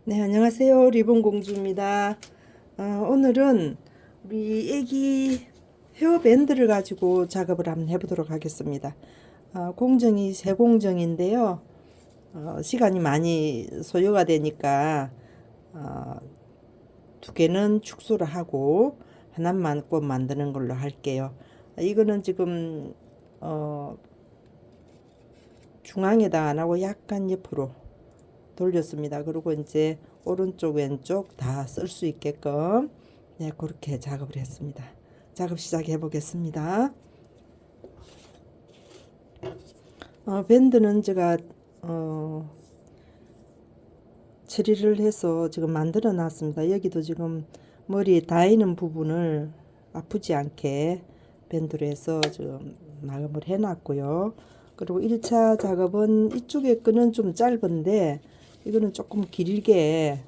네, 안녕하세요. 리본공주입니다. 오늘은 우리 애기 헤어밴드를 가지고 작업을 한번 해보도록 하겠습니다. 공정이 세 공정인데요. 시간이 많이 소요가 되니까 어, 두 개는 축소를 하고 하나만 꼭 만드는 걸로 할게요. 이거는 지금 중앙에다 안 하고 약간 옆으로 돌렸습니다. 그리고 이제 오른쪽 왼쪽 다 쓸 수 있게끔 네, 그렇게 작업을 했습니다. 작업 시작해 보겠습니다. 밴드는 제가 처리를 해서 지금 만들어 놨습니다. 여기도 지금 머리에 닿이는 부분을 아프지 않게 밴드로 해서 지금 마감을 해 놨고요. 그리고 1차 작업은 이쪽에 끈은 좀 짧은데 이거는 조금 길게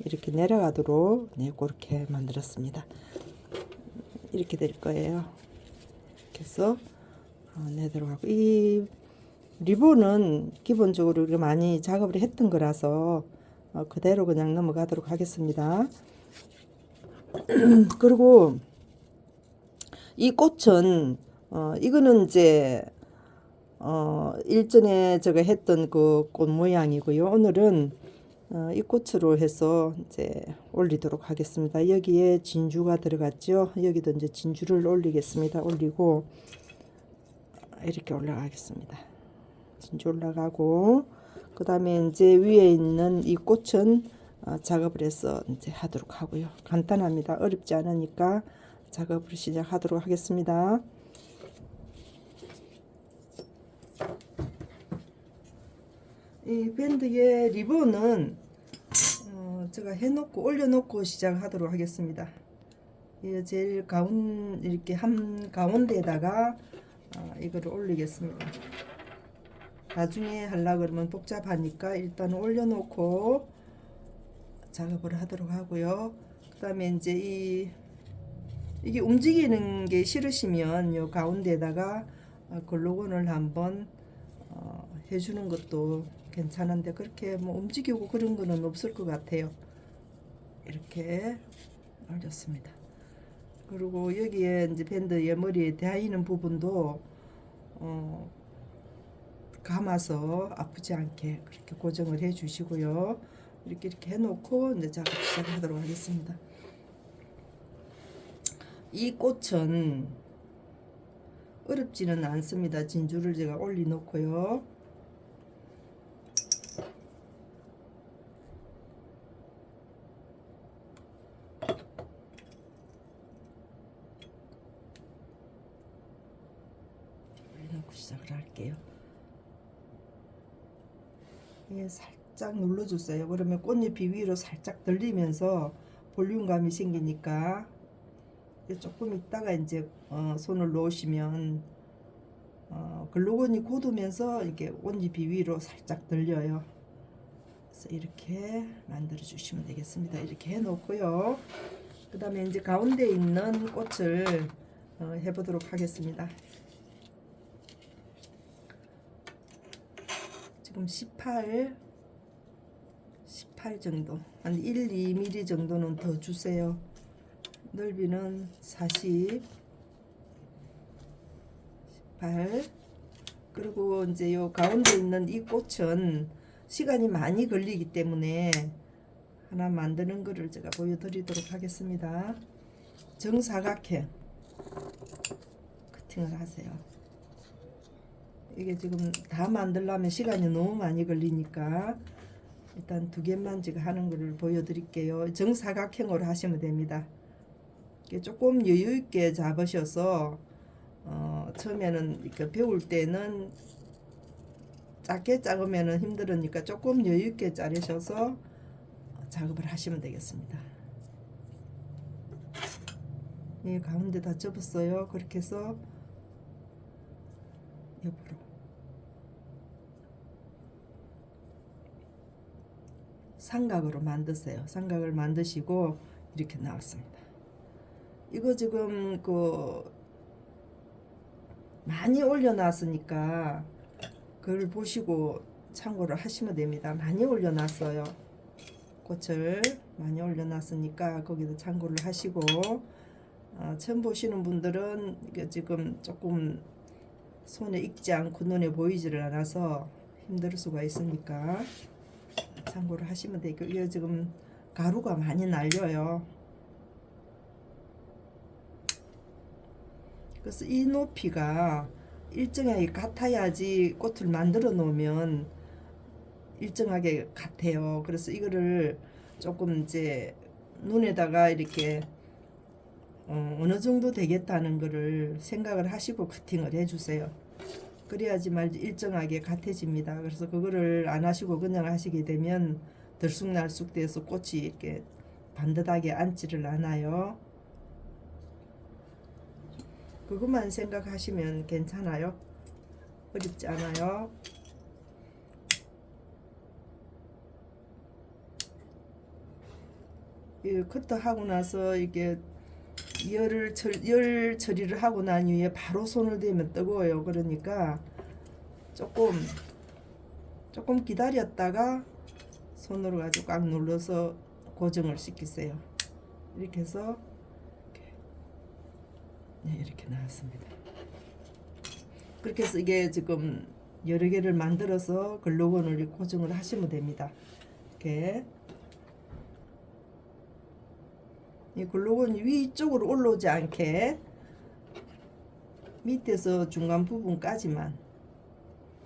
이렇게 내려가도록 네, 그렇게 만들었습니다. 이렇게 될 거예요. 이렇게 해서 내도록 하고, 이 리본은 기본적으로 우리가 많이 작업을 했던 거라서 그대로 그냥 넘어가도록 하겠습니다. 그리고 이 꽃은 이거는 이제 일전에 제가 했던 그 꽃 모양이고요. 오늘은 이 꽃으로 해서 이제 올리도록 하겠습니다. 여기에 진주가 들어갔죠. 여기도 이제 진주를 올리겠습니다. 올리고 이렇게 올라가겠습니다. 진주 올라가고 그 다음에 이제 위에 있는 이 꽃은 작업을 해서 이제 하도록 하고요. 간단합니다. 어렵지 않으니까 작업을 시작하도록 하겠습니다. 이 밴드의 리본은 제가 해놓고 올려놓고 시작하도록 하겠습니다. 제일 이렇게 한 가운데에다가 이거를 올리겠습니다. 나중에 하려 그러면 복잡하니까 일단 올려놓고 작업을 하도록 하고요. 그 다음에 이제 이게 움직이는 게 싫으시면 요 가운데에다가 글루건을 한번 해주는 것도 괜찮은데 그렇게 뭐 움직이고 그런 거는 없을 것 같아요. 이렇게 올렸습니다. 그리고 여기에 이제 밴드의 머리에 닿이는 부분도 감아서 아프지 않게 그렇게 고정을 해 주시고요. 이렇게 해놓고 이제 작업 시작하도록 하겠습니다. 이 꽃은 어렵지는 않습니다. 진주를 제가 올려 놓고요. 올려 놓고 시작을 할게요. 예, 살짝 눌러주세요. 그러면 꽃잎이 위로 살짝 들리면서 볼륨감이 생기니까 조금 있다가 이제 손을 놓으시면 글루건이 굳으면서 이게 꽃잎이 위로 살짝 들려요. 그래서 이렇게 만들어 주시면 되겠습니다. 이렇게 해 놓고요. 그 다음에 이제 가운데 있는 꽃을 해보도록 하겠습니다. 지금 18 정도, 한 1, 2mm 정도는 더 주세요. 넓이는 40, 18. 그리고 이제 요 가운데 있는 이 꽃은 시간이 많이 걸리기 때문에 하나 만드는 거를 제가 보여드리도록 하겠습니다. 정사각형 커팅을 하세요. 이게 지금 다 만들려면 시간이 너무 많이 걸리니까 일단 두 개만 지금 하는 거를 보여드릴게요. 정사각형으로 하시면 됩니다. 조금 여유 있게 잡으셔서 처음에는 이렇게 배울 때는 작게 작으면 힘들으니까 조금 여유 있게 자르셔서 작업을 하시면 되겠습니다. 이 가운데 다 접었어요. 그렇게 해서 옆으로 삼각으로 만드세요. 삼각을 만드시고 이렇게 나왔습니다. 이거 지금 많이 올려놨으니까 그걸 보시고 참고를 하시면 됩니다. 많이 올려놨어요. 꽃을 많이 올려놨으니까 거기도 참고를 하시고, 처음 보시는 분들은 이게 지금 조금 손에 익지 않고 눈에 보이지를 않아서 힘들 수가 있으니까 참고를 하시면 되고, 이게 지금 가루가 많이 날려요. 그래서 이 높이가 일정하게 같아야지 꽃을 만들어 놓으면 일정하게 같아요. 그래서 이거를 조금 이제 눈에다가 이렇게 어느 정도 되겠다는 거를 생각을 하시고 커팅을 해주세요. 그래야지만 일정하게 같아집니다. 그래서 그거를 안 하시고 그냥 하시게 되면 들쑥날쑥 돼서 꽃이 이렇게 반듯하게 앉지를 않아요. 그것만 생각하시면 괜찮아요. 어렵지 않아요. 이 커터 하고 나서 이게 열 처리를 하고 난 이후에 바로 손을 대면 뜨거워요. 그러니까 조금 기다렸다가 손으로 가지고 꽉 눌러서 고정을 시키세요. 이렇게 해서 이렇게 나왔습니다. 그렇게 해서 이게 지금 여러 개를 만들어서 글루건을 고정을 하시면 됩니다. 이렇게 이 글루건이 위쪽으로 올라오지 않게 밑에서 중간 부분까지만.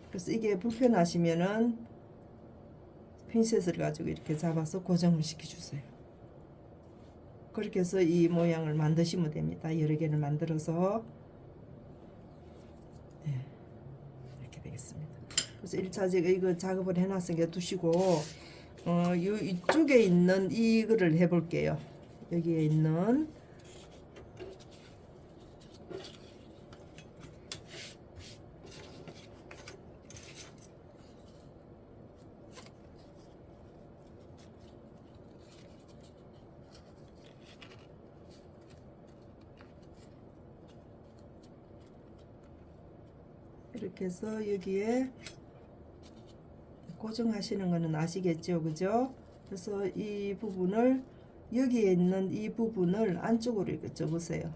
그래서 이게 불편하시면은 핀셋을 가지고 이렇게 잡아서 고정을 시켜주세요. 그렇게 해서 이 모양을 만드시면 됩니다. 여러 개를 만들어서 이렇게 되겠습니다. 그래서 1차 제가 이거 작업을 해놨으니까 두시고 이쪽에 있는 이거를 해볼게요. 여기에 있는 이렇게 해서 여기에 고정하시는 거는 아시겠죠, 그죠? 그래서 이 부분을 여기에 있는 이 부분을 안쪽으로 이렇게 접으세요.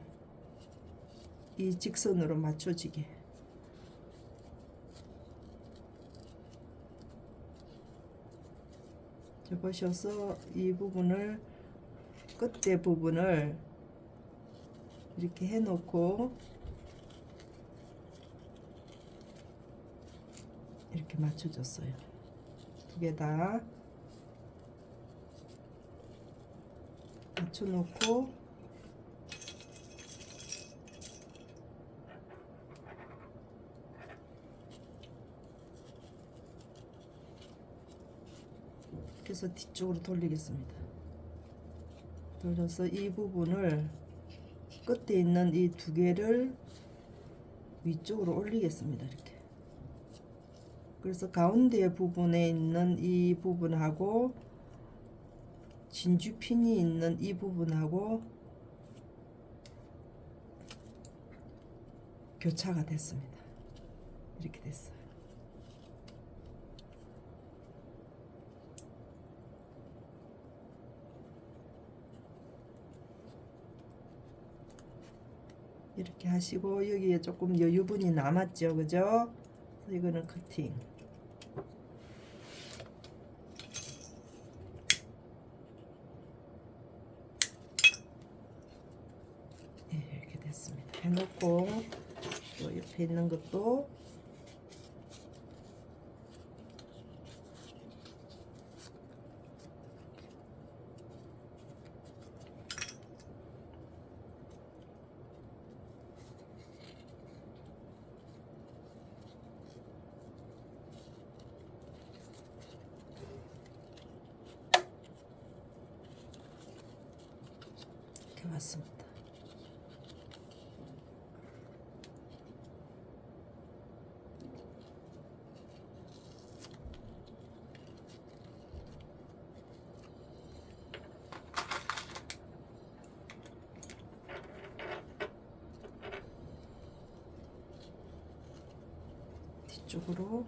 이 직선으로 맞춰지게. 접으셔서 이 부분을 끝에 부분을 이렇게 해놓고 이렇게 맞춰줬어요. 두 개 다 맞춰놓고 그래서 뒤쪽으로 돌리겠습니다. 돌려서 이 부분을 끝에 있는 이 두 개를 위쪽으로 올리겠습니다. 이렇게. 그래서 가운데 부분에 있는 이 부분하고 진주핀이 있는 이 부분하고 교차가 됐습니다. 이렇게 됐어요. 이렇게 하시고 여기에 조금 여유분이 남았죠, 그죠? 이거는 커팅. 이렇게 됐습니다. 해놓고 또 옆에 있는 것도 이렇게 왔습니다. 뒤쪽으로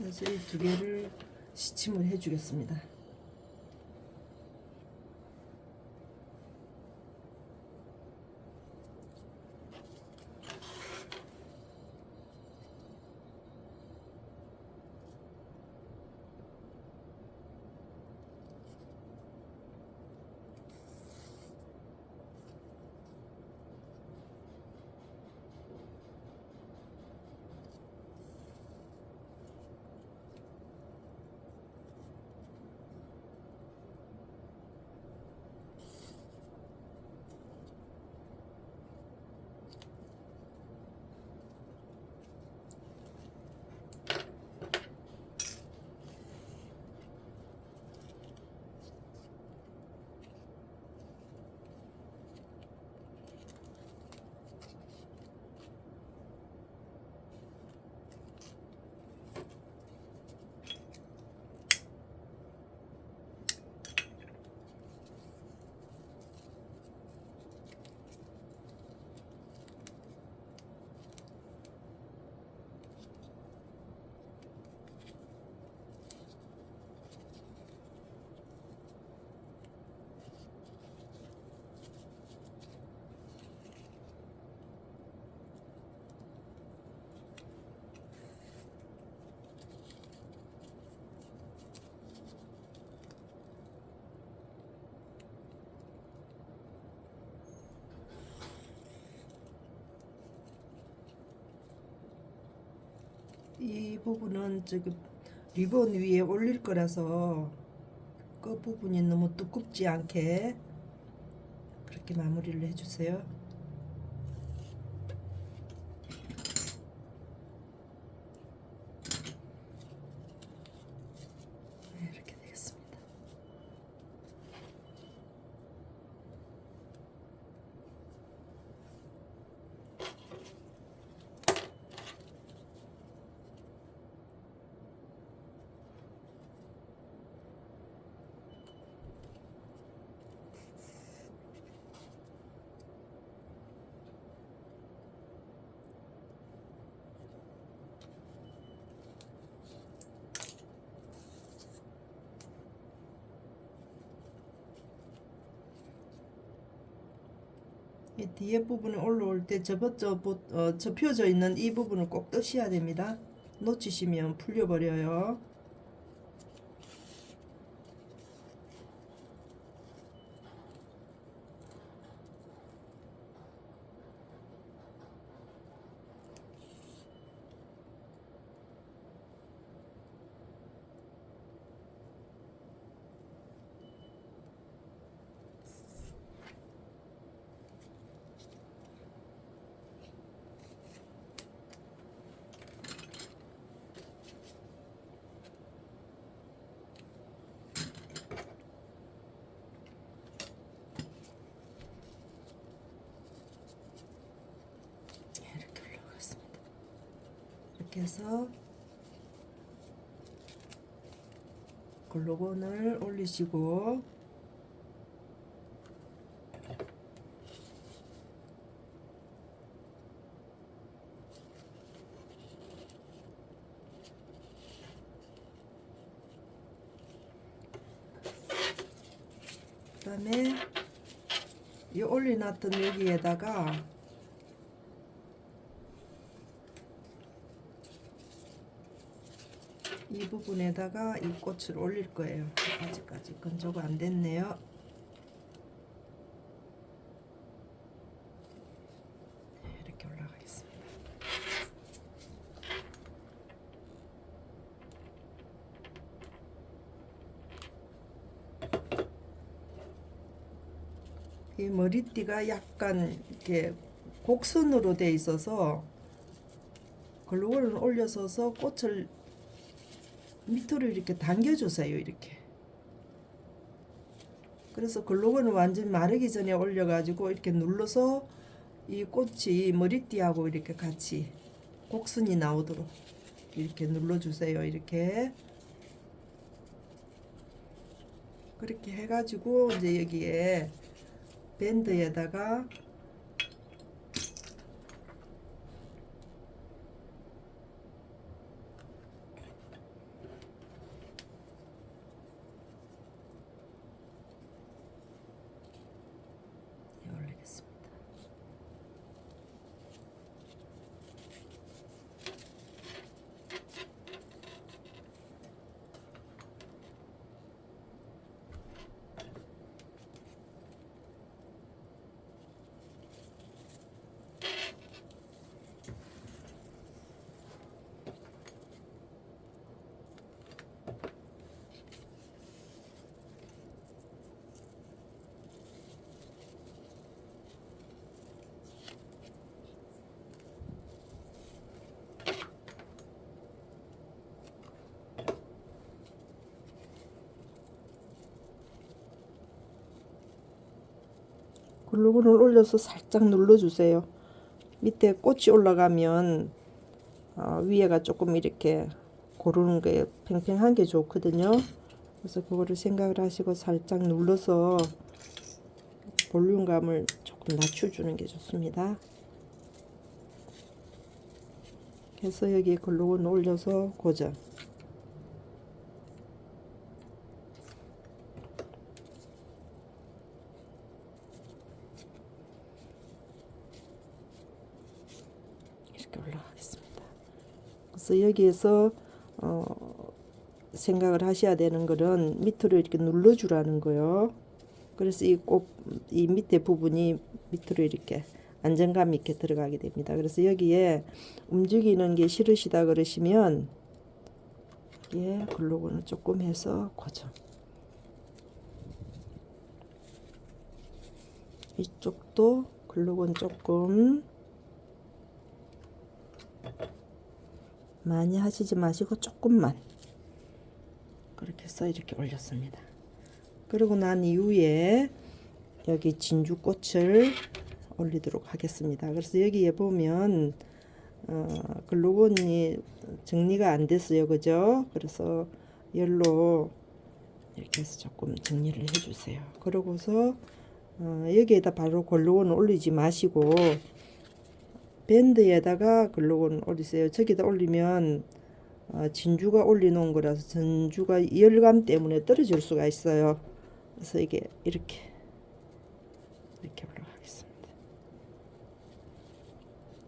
그래서 이 두 개를 시침을 해 주겠습니다. 이 부분은 저기 리본 위에 올릴 거라서 그 부분이 너무 두껍지 않게 그렇게 마무리를 해주세요. 네, 이렇게 되겠습니다. 이 뒤에 부분에 올라올 때 접혀져 있는 이 부분을 꼭 뜨셔야 됩니다. 놓치시면 풀려버려요. 이렇게 올라가겠습니다. 이렇게 해서 글루건을 올리시고 그 다음에 이 올려놨던 여기에다가 이 부분에다가 이 꽃을 올릴 거예요. 아직까지 건조가 안 됐네요. 이렇게 올라가겠습니다. 이 머리띠가 약간 이렇게 곡선으로 돼 있어서 글루건을 올려서서 꽃을 밑으로 이렇게 당겨주세요. 이렇게. 그래서 글루건을 완전히 마르기 전에 올려가지고 이렇게 눌러서 이 꽃이 머리띠하고 이렇게 같이 곡선이 나오도록 이렇게 눌러주세요. 이렇게. 그렇게 해가지고 이제 여기에 밴드에다가 글루건을 올려서 살짝 눌러주세요. 밑에 꽃이 올라가면 위에가 조금 이렇게 고르는 게 팽팽한 게 좋거든요. 그래서 그거를 생각을 하시고 살짝 눌러서 볼륨감을 조금 낮춰주는 게 좋습니다. 그래서 여기에 글루건 올려서 고정. 이렇게 올라가겠습니다. 그래서 여기에서 생각을 하셔야 되는 거는 밑으로 이렇게 눌러주라는 거요. 그래서 이 밑에 부분이 밑으로 이렇게 안정감 있게 들어가게 됩니다. 그래서 여기에 움직이는 게 싫으시다 그러시면 예, 글루건을 조금 해서 고정. 이쪽도 글루건 조금 많이 하시지 마시고 조금만 그렇게 해서 이렇게 올렸습니다. 그러고 난 이후에 여기 진주꽃을 올리도록 하겠습니다. 그래서 여기에 보면 글루건이 정리가 안 됐어요, 그죠? 그래서 열로 이렇게 해서 조금 정리를 해주세요. 그러고서 여기에다 바로 글루건을 올리지 마시고 밴드에다가 글루건 올리세요. 저기다 올리면 진주가 올려놓은 거라서 진주가 열감 때문에 떨어질 수가 있어요. 그래서 이게 이렇게 올라가겠습니다.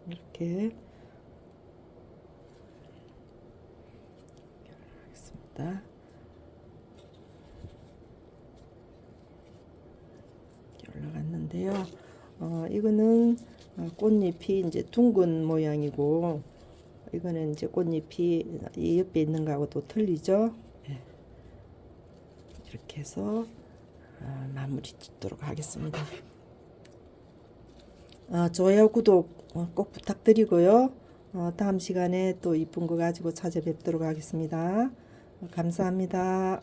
이렇게 올라가겠습니다. 이렇게 올라갔는데요. 이거는 꽃잎이 이제 둥근 모양이고 이거는 이제 꽃잎이 이 옆에 있는 거하고 또 틀리죠. 네. 이렇게 해서 마무리 짓도록 하겠습니다. 좋아요, 구독 꼭 부탁드리고요. 다음 시간에 또 이쁜 거 가지고 찾아뵙도록 하겠습니다. 감사합니다.